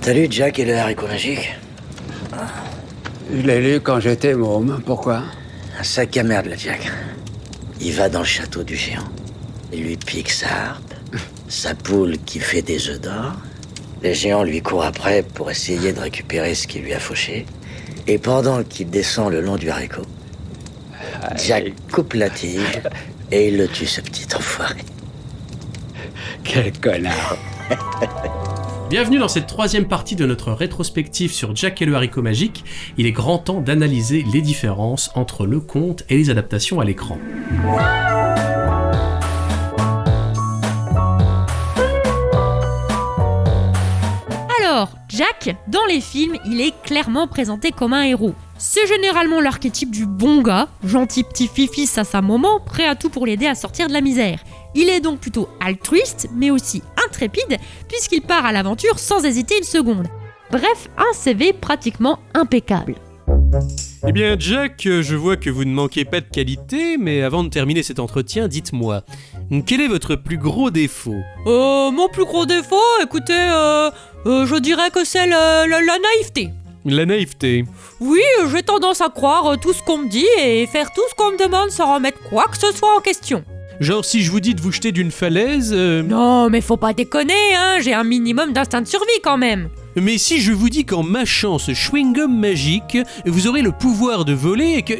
T'as lu Jack et le haricot magique? Je l'ai lu quand j'étais môme. Pourquoi? Un sac à merde, le Jack. Il va dans le château du géant. Il lui pique sa harpe, sa poule qui fait des œufs d'or. Le géant lui court après pour essayer de récupérer ce qu'il lui a fauché. Et pendant qu'il descend le long du haricot, Jack coupe la tige et il le tue, ce petit enfoiré. Quel connard. Bienvenue dans cette troisième partie de notre rétrospective sur Jack et le haricot magique. Il est grand temps d'analyser les différences entre le conte et les adaptations à l'écran. Alors, Jack, dans les films, il est clairement présenté comme un héros. C'est généralement l'archétype du bon gars, gentil petit fifi à sa maman, prêt à tout pour l'aider à sortir de la misère. Il est donc plutôt altruiste, mais aussi intrépide, puisqu'il part à l'aventure sans hésiter une seconde. Bref, un CV pratiquement impeccable. Eh bien Jack, je vois que vous ne manquez pas de qualité, mais avant de terminer cet entretien, dites-moi, quel est votre plus gros défaut ? Mon plus gros défaut, écoutez, je dirais que c'est la naïveté. La naïveté. Oui, j'ai tendance à croire tout ce qu'on me dit et faire tout ce qu'on me demande sans remettre quoi que ce soit en question. Genre si je vous dis de vous jeter d'une falaise... Non, mais faut pas déconner, hein, j'ai un minimum d'instinct de survie quand même. Mais si je vous dis qu'en mâchant ce chewing-gum magique, vous aurez le pouvoir de voler et que...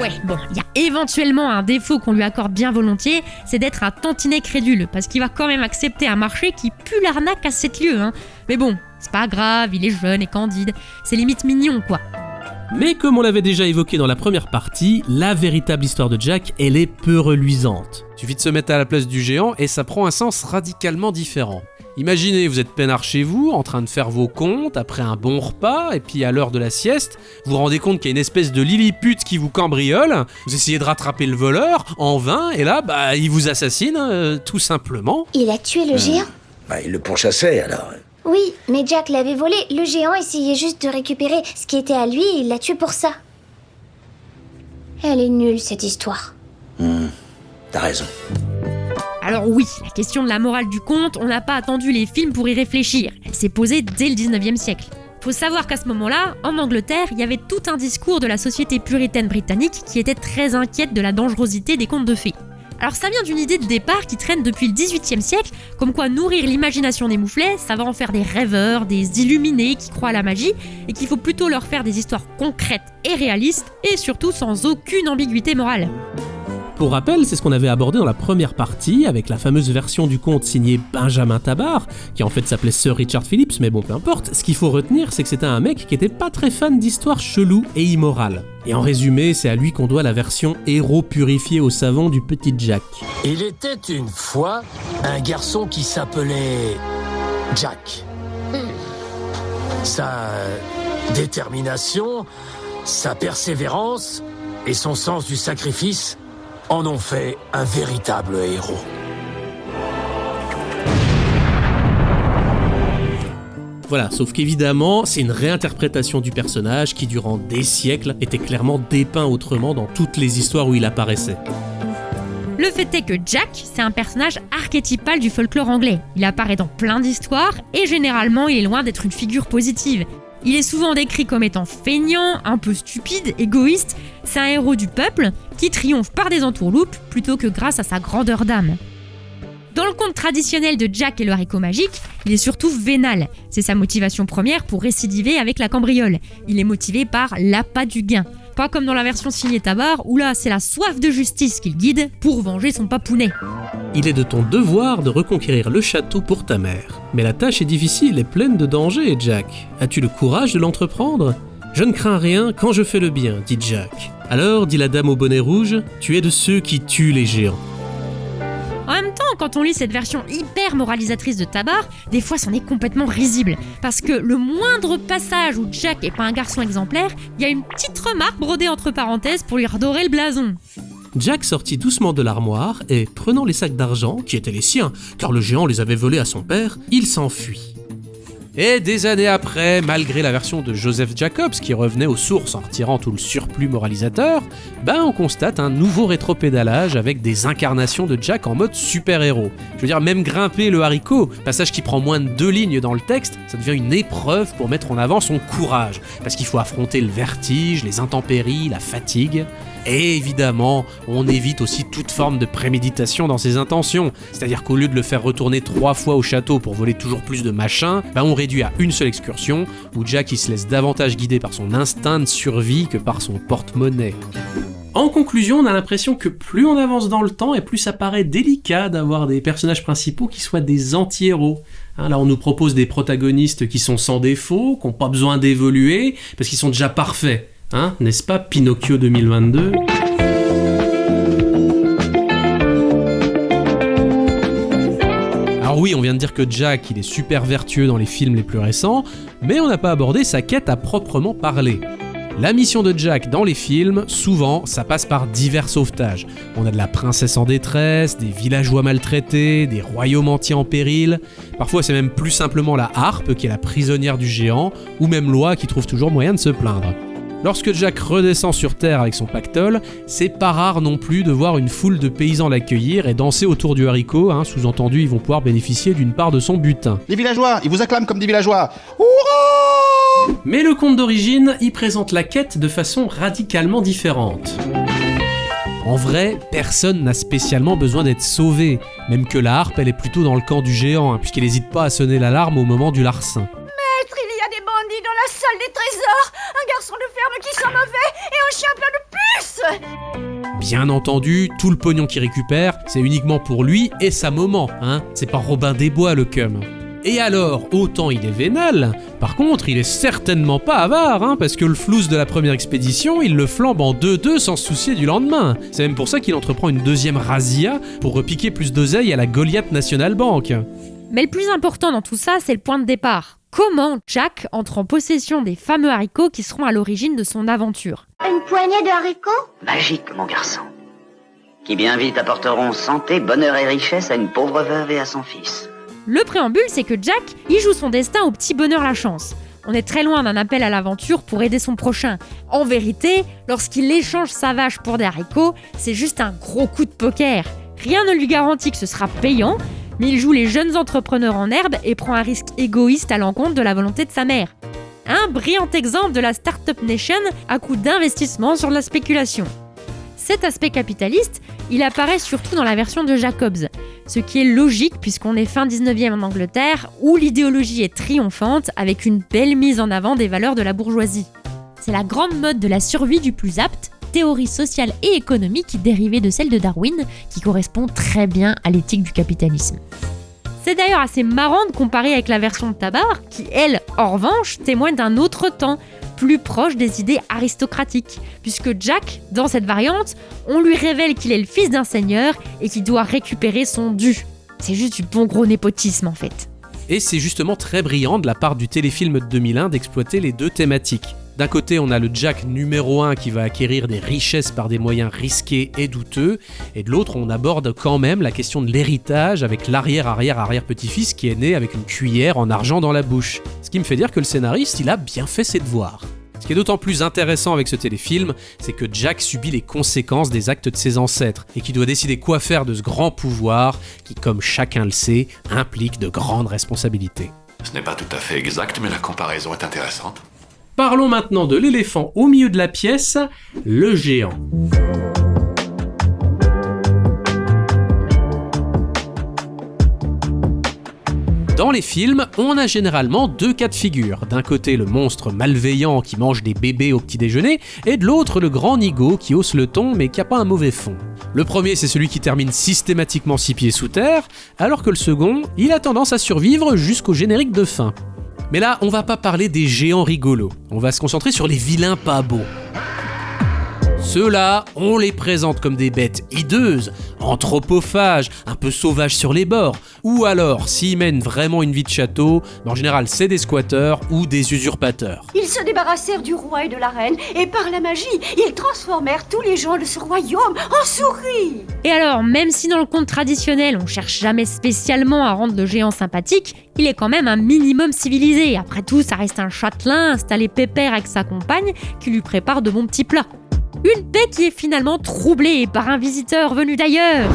Ouais, bon, il y a éventuellement un défaut qu'on lui accorde bien volontiers, c'est d'être un tantinet crédule, parce qu'il va quand même accepter un marché qui pue l'arnaque à 7 lieues, hein. Mais bon, c'est pas grave, il est jeune et candide, c'est limite mignon, quoi. Mais comme on l'avait déjà évoqué dans la première partie, la véritable histoire de Jack, elle est peu reluisante. Suffit de se mettre à la place du géant et ça prend un sens radicalement différent. Imaginez, vous êtes peinard chez vous, en train de faire vos comptes, après un bon repas, et puis à l'heure de la sieste, vous vous rendez compte qu'il y a une espèce de lilliput qui vous cambriole, vous essayez de rattraper le voleur, en vain, et là, il vous assassine, tout simplement. Il a tué le géant? Il le pourchassait, alors. Oui, mais Jack l'avait volé. Le géant essayait juste de récupérer ce qui était à lui et il l'a tué pour ça. Elle est nulle, cette histoire. T'as raison. Alors oui, la question de la morale du conte, on n'a pas attendu les films pour y réfléchir. Elle s'est posée dès le 19e siècle. Faut savoir qu'à ce moment-là, en Angleterre, il y avait tout un discours de la société puritaine britannique qui était très inquiète de la dangerosité des contes de fées. Alors ça vient d'une idée de départ qui traîne depuis le 18e siècle, comme quoi nourrir l'imagination des mouflets, ça va en faire des rêveurs, des illuminés qui croient à la magie, et qu'il faut plutôt leur faire des histoires concrètes et réalistes, et surtout sans aucune ambiguïté morale. Pour rappel, c'est ce qu'on avait abordé dans la première partie, avec la fameuse version du conte signée Benjamin Tabard, qui en fait s'appelait Sir Richard Phillips, mais bon, peu importe. Ce qu'il faut retenir, c'est que c'était un mec qui était pas très fan d'histoires cheloues et immorales. Et en résumé, c'est à lui qu'on doit la version héros purifié au savon du petit Jack. Il était une fois un garçon qui s'appelait Jack. Sa détermination, sa persévérance et son sens du sacrifice en ont fait un véritable héros. Voilà, sauf qu'évidemment, c'est une réinterprétation du personnage qui, durant des siècles, était clairement dépeint autrement dans toutes les histoires où il apparaissait. Le fait est que Jack, c'est un personnage archétypal du folklore anglais. Il apparaît dans plein d'histoires et généralement, il est loin d'être une figure positive. Il est souvent décrit comme étant feignant, un peu stupide, égoïste. C'est un héros du peuple qui triomphe par des entourloupes plutôt que grâce à sa grandeur d'âme. Dans le conte traditionnel de Jack et le haricot magique, il est surtout vénal. C'est sa motivation première pour récidiver avec la cambriole. Il est motivé par l'appât du gain. Pas comme dans la version signée Tabard, où là c'est la soif de justice qui le guide pour venger son papounet. Il est de ton devoir de reconquérir le château pour ta mère. Mais la tâche est difficile et pleine de dangers, Jack. As-tu le courage de l'entreprendre ? Je ne crains rien quand je fais le bien, dit Jack. Alors, dit la dame au bonnet rouge, tu es de ceux qui tuent les géants. En même temps, quand on lit cette version hyper moralisatrice de Tabard, des fois c'en est complètement risible. Parce que le moindre passage où Jack est pas un garçon exemplaire, il y a une petite remarque brodée entre parenthèses pour lui redorer le blason. Jack sortit doucement de l'armoire et, prenant les sacs d'argent, qui étaient les siens, car le géant les avait volés à son père, il s'enfuit. Et des années après, malgré la version de Joseph Jacobs qui revenait aux sources en retirant tout le surplus moralisateur, on constate un nouveau rétropédalage avec des incarnations de Jack en mode super-héros. Je veux dire, même grimper le haricot, passage qui prend moins de 2 lignes dans le texte, ça devient une épreuve pour mettre en avant son courage, parce qu'il faut affronter le vertige, les intempéries, la fatigue. Et évidemment, on évite aussi toute forme de préméditation dans ses intentions. C'est-à-dire qu'au lieu de le faire retourner 3 fois au château pour voler toujours plus de machins, on réduit à une seule excursion, où Jack il se laisse davantage guider par son instinct de survie que par son porte-monnaie. En conclusion, on a l'impression que plus on avance dans le temps et plus ça paraît délicat d'avoir des personnages principaux qui soient des anti-héros. Là, on nous propose des protagonistes qui sont sans défaut, qui n'ont pas besoin d'évoluer, parce qu'ils sont déjà parfaits. N'est-ce pas, Pinocchio 2022 ? Alors oui, on vient de dire que Jack, il est super vertueux dans les films les plus récents, mais on n'a pas abordé sa quête à proprement parler. La mission de Jack dans les films, souvent, ça passe par divers sauvetages. On a de la princesse en détresse, des villageois maltraités, des royaumes entiers en péril. Parfois, c'est même plus simplement la harpe qui est la prisonnière du géant, ou même Loi qui trouve toujours moyen de se plaindre. Lorsque Jack redescend sur Terre avec son pactole, c'est pas rare non plus de voir une foule de paysans l'accueillir et danser autour du haricot, sous-entendu ils vont pouvoir bénéficier d'une part de son butin. Les villageois, ils vous acclament comme des villageois. Hurrah ! Mais le conte d'origine, il présente la quête de façon radicalement différente. En vrai, personne n'a spécialement besoin d'être sauvé, même que la harpe elle est plutôt dans le camp du géant, puisqu'il n'hésite pas à sonner l'alarme au moment du larcin. Il y a des bandits dans la salle des trésors, un garçon de ferme qui sent mauvais et un chien plein de puces. Bien entendu, tout le pognon qu'il récupère, c'est uniquement pour lui et sa maman, c'est pas Robin des Bois le cum. Et alors, autant il est vénal, par contre, il est certainement pas avare, parce que le flouze de la première expédition, il le flambe en 2-2 sans se soucier du lendemain. C'est même pour ça qu'il entreprend une deuxième razzia pour repiquer plus d'oseille à la Goliath National Bank. Mais le plus important dans tout ça, c'est le point de départ. Comment Jack entre en possession des fameux haricots qui seront à l'origine de son aventure ? Une poignée de haricots ? Magique, mon garçon. Qui bien vite apporteront santé, bonheur et richesse à une pauvre veuve et à son fils. Le préambule, c'est que Jack, il joue son destin au petit bonheur la chance. On est très loin d'un appel à l'aventure pour aider son prochain. En vérité, lorsqu'il échange sa vache pour des haricots, c'est juste un gros coup de poker. Rien ne lui garantit que ce sera payant, mais il joue les jeunes entrepreneurs en herbe et prend un risque égoïste à l'encontre de la volonté de sa mère. Un brillant exemple de la Startup Nation à coup d'investissement sur la spéculation. Cet aspect capitaliste, il apparaît surtout dans la version de Jacobs, ce qui est logique puisqu'on est fin 19e en Angleterre où l'idéologie est triomphante avec une belle mise en avant des valeurs de la bourgeoisie. C'est la grande mode de la survie du plus apte, théorie sociale et économique dérivée de celle de Darwin, qui correspond très bien à l'éthique du capitalisme. C'est d'ailleurs assez marrant de comparer avec la version de Tabar, qui elle, en revanche, témoigne d'un autre temps, plus proche des idées aristocratiques, puisque Jack, dans cette variante, on lui révèle qu'il est le fils d'un seigneur et qu'il doit récupérer son dû. C'est juste du bon gros népotisme en fait. Et c'est justement très brillant de la part du téléfilm de 2001 d'exploiter les deux thématiques. D'un côté, on a le Jack numéro 1 qui va acquérir des richesses par des moyens risqués et douteux, et de l'autre, on aborde quand même la question de l'héritage avec l'arrière-petit-fils qui est né avec une cuillère en argent dans la bouche. Ce qui me fait dire que le scénariste, il a bien fait ses devoirs. Ce qui est d'autant plus intéressant avec ce téléfilm, c'est que Jack subit les conséquences des actes de ses ancêtres, et qui doit décider quoi faire de ce grand pouvoir qui, comme chacun le sait, implique de grandes responsabilités. Ce n'est pas tout à fait exact, mais la comparaison est intéressante. Parlons maintenant de l'éléphant au milieu de la pièce, le géant. Dans les films, on a généralement deux cas de figure. D'un côté, le monstre malveillant qui mange des bébés au petit déjeuner, et de l'autre, le grand nigaud qui hausse le ton mais qui a pas un mauvais fond. Le premier, c'est celui qui termine systématiquement 6 pieds sous terre, alors que le second, il a tendance à survivre jusqu'au générique de fin. Mais là, on va pas parler des géants rigolos, on va se concentrer sur les vilains pas beaux. Ceux-là, on les présente comme des bêtes hideuses, anthropophages, un peu sauvages sur les bords, ou alors, s'ils mènent vraiment une vie de château, en général c'est des squatteurs ou des usurpateurs. Ils se débarrassèrent du roi et de la reine, et par la magie, ils transformèrent tous les gens de ce royaume en souris. Et alors, même si dans le conte traditionnel, on cherche jamais spécialement à rendre le géant sympathique, il est quand même un minimum civilisé. Après tout, ça reste un châtelain installé pépère avec sa compagne qui lui prépare de bons petits plats. Une paix qui est finalement troublée par un visiteur venu d'ailleurs.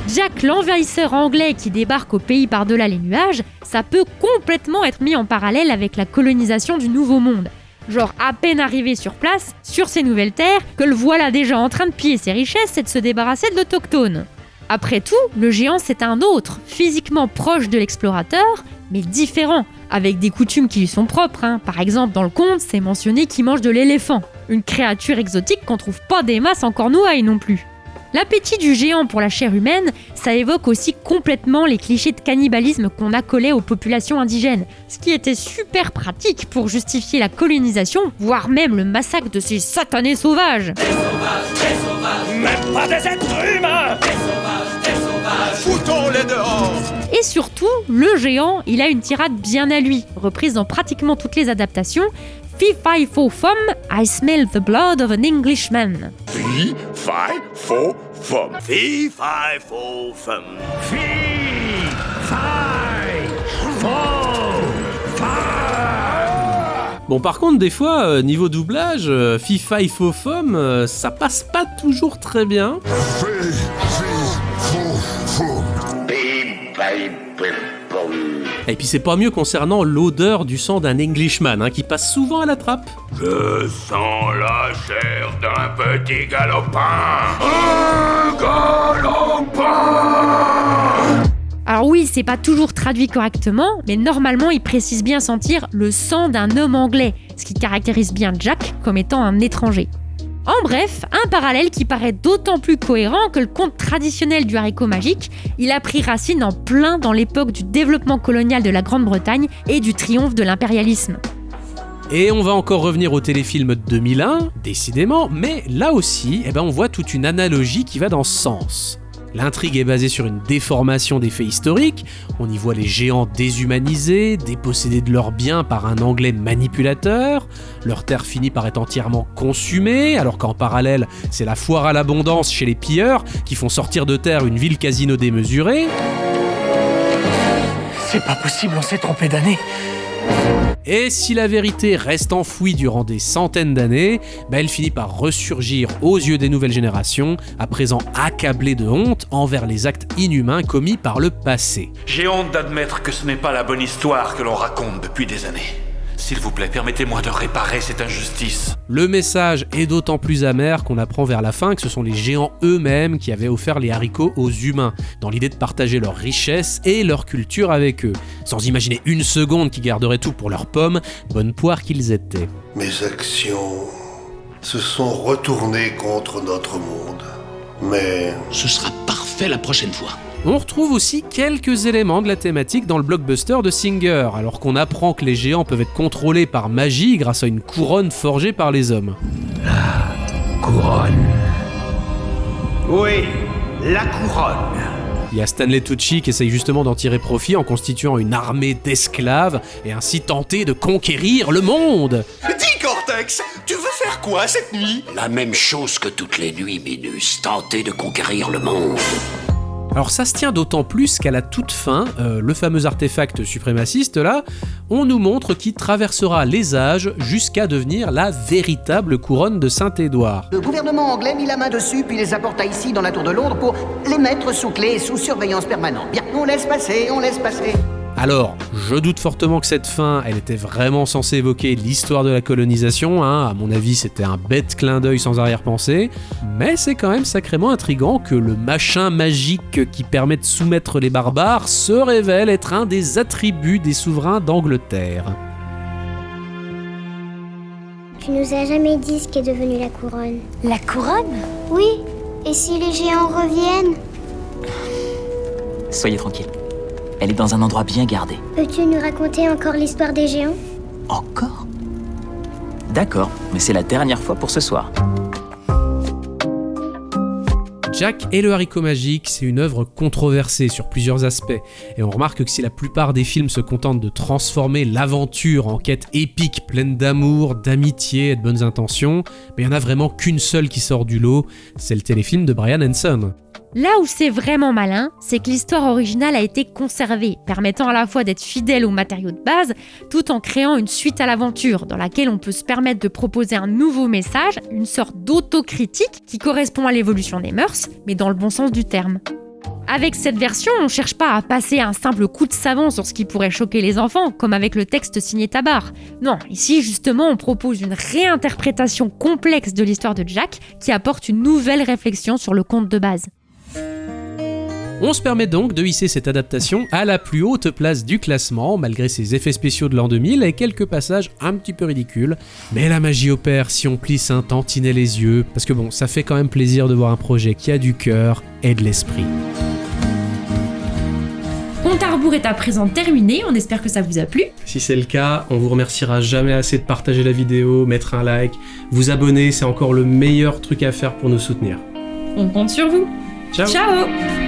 Jack, l'envahisseur anglais qui débarque au pays par-delà les nuages, ça peut complètement être mis en parallèle avec la colonisation du Nouveau Monde. Genre à peine arrivé sur place, sur ces nouvelles terres, que le voilà déjà en train de piller ses richesses et de se débarrasser de l'autochtone. Après tout, le géant c'est un autre, physiquement proche de l'explorateur, mais différent, avec des coutumes qui lui sont propres. Par exemple, dans le conte, c'est mentionné qu'il mange de l'éléphant, une créature exotique qu'on trouve pas des masses en Cornouailles non plus. L'appétit du géant pour la chair humaine, ça évoque aussi complètement les clichés de cannibalisme qu'on accolait aux populations indigènes, ce qui était super pratique pour justifier la colonisation, voire même le massacre de ces satanés sauvages. Des sauvages, même pas des êtres humains. Des sauvages, foutons-les dehors. Et surtout, le géant, il a une tirade bien à lui, reprise dans pratiquement toutes les adaptations. Fee, fi, fo, fum, I smell the blood of an Englishman. Fee, fi, fo, fum. Fee, fi, fo, fum. Fee, fi, fo, fum. Bon, par contre, des fois, niveau doublage, Fee, fi, fo, fum, ça passe pas toujours très bien. Fee, fi, fo, fum. Et puis c'est pas mieux concernant l'odeur du sang d'un Englishman, qui passe souvent à la trappe. Je sens la chair d'un petit galopin. Un galopin. Alors oui, c'est pas toujours traduit correctement, mais normalement il précise bien sentir le sang d'un homme anglais, ce qui caractérise bien Jack comme étant un étranger. En bref, un parallèle qui paraît d'autant plus cohérent que le conte traditionnel du haricot magique, il a pris racine en plein dans l'époque du développement colonial de la Grande-Bretagne et du triomphe de l'impérialisme. Et on va encore revenir au téléfilm de 2001, décidément, mais là aussi, on voit toute une analogie qui va dans ce sens. L'intrigue est basée sur une déformation des faits historiques, on y voit les géants déshumanisés, dépossédés de leurs biens par un anglais manipulateur, leur terre finit par être entièrement consumée, alors qu'en parallèle, c'est la foire à l'abondance chez les pilleurs qui font sortir de terre une ville casino démesurée. C'est pas possible, on s'est trompé d'année. Et si la vérité reste enfouie durant des centaines d'années, elle finit par ressurgir aux yeux des nouvelles générations, à présent accablées de honte envers les actes inhumains commis par le passé. J'ai honte d'admettre que ce n'est pas la bonne histoire que l'on raconte depuis des années. S'il vous plaît, permettez-moi de réparer cette injustice. Le message est d'autant plus amer qu'on apprend vers la fin que ce sont les géants eux-mêmes qui avaient offert les haricots aux humains, dans l'idée de partager leurs richesses et leur culture avec eux, sans imaginer une seconde qu'ils garderaient tout pour leurs pommes, bonnes poires qu'ils étaient. Mes actions se sont retournées contre notre monde, mais... Ce sera parfait la prochaine fois. On retrouve aussi quelques éléments de la thématique dans le blockbuster de Singer, alors qu'on apprend que les géants peuvent être contrôlés par magie grâce à une couronne forgée par les hommes. La couronne. Oui, la couronne. Il y a Stanley Tucci qui essaye justement d'en tirer profit en constituant une armée d'esclaves et ainsi tenter de conquérir le monde. Dis Cortex, tu veux faire quoi cette nuit? La même chose que toutes les nuits, Minus, tenter de conquérir le monde. Alors ça se tient d'autant plus qu'à la toute fin, le fameux artefact suprémaciste là, on nous montre qu'il traversera les âges jusqu'à devenir la véritable couronne de Saint-Édouard. Le gouvernement anglais mit la main dessus puis les apporta ici dans la tour de Londres pour les mettre sous clé et sous surveillance permanente. Bien, on laisse passer, on laisse passer. Alors, je doute fortement que cette fin, elle était vraiment censée évoquer l'histoire de la colonisation, à mon avis c'était un bête clin d'œil sans arrière-pensée, mais c'est quand même sacrément intriguant que le machin magique qui permet de soumettre les barbares se révèle être un des attributs des souverains d'Angleterre. Tu nous as jamais dit ce qu'est devenu la couronne. La couronne? Oui, et si les géants reviennent? Soyez tranquille. Elle est dans un endroit bien gardé. Peux-tu nous raconter encore l'histoire des géants? Encore? D'accord, mais c'est la dernière fois pour ce soir. Jack et le haricot magique, c'est une œuvre controversée sur plusieurs aspects, et on remarque que si la plupart des films se contentent de transformer l'aventure en quête épique pleine d'amour, d'amitié et de bonnes intentions, mais il n'y en a vraiment qu'une seule qui sort du lot, c'est le téléfilm de Brian Henson. Là où c'est vraiment malin, c'est que l'histoire originale a été conservée, permettant à la fois d'être fidèle aux matériaux de base, tout en créant une suite à l'aventure, dans laquelle on peut se permettre de proposer un nouveau message, une sorte d'autocritique qui correspond à l'évolution des mœurs, mais dans le bon sens du terme. Avec cette version, on ne cherche pas à passer un simple coup de savon sur ce qui pourrait choquer les enfants, comme avec le texte signé Tabar. Non, ici justement on propose une réinterprétation complexe de l'histoire de Jack, qui apporte une nouvelle réflexion sur le conte de base. On se permet donc de hisser cette adaptation à la plus haute place du classement, malgré ses effets spéciaux de l'an 2000 et quelques passages un petit peu ridicules. Mais la magie opère si on plisse un tantinet les yeux, parce que bon, ça fait quand même plaisir de voir un projet qui a du cœur et de l'esprit. Compte à rebours est à présent terminé, on espère que ça vous a plu. Si c'est le cas, on vous remerciera jamais assez de partager la vidéo, mettre un like, vous abonner, c'est encore le meilleur truc à faire pour nous soutenir. On compte sur vous. Ciao. Ciao.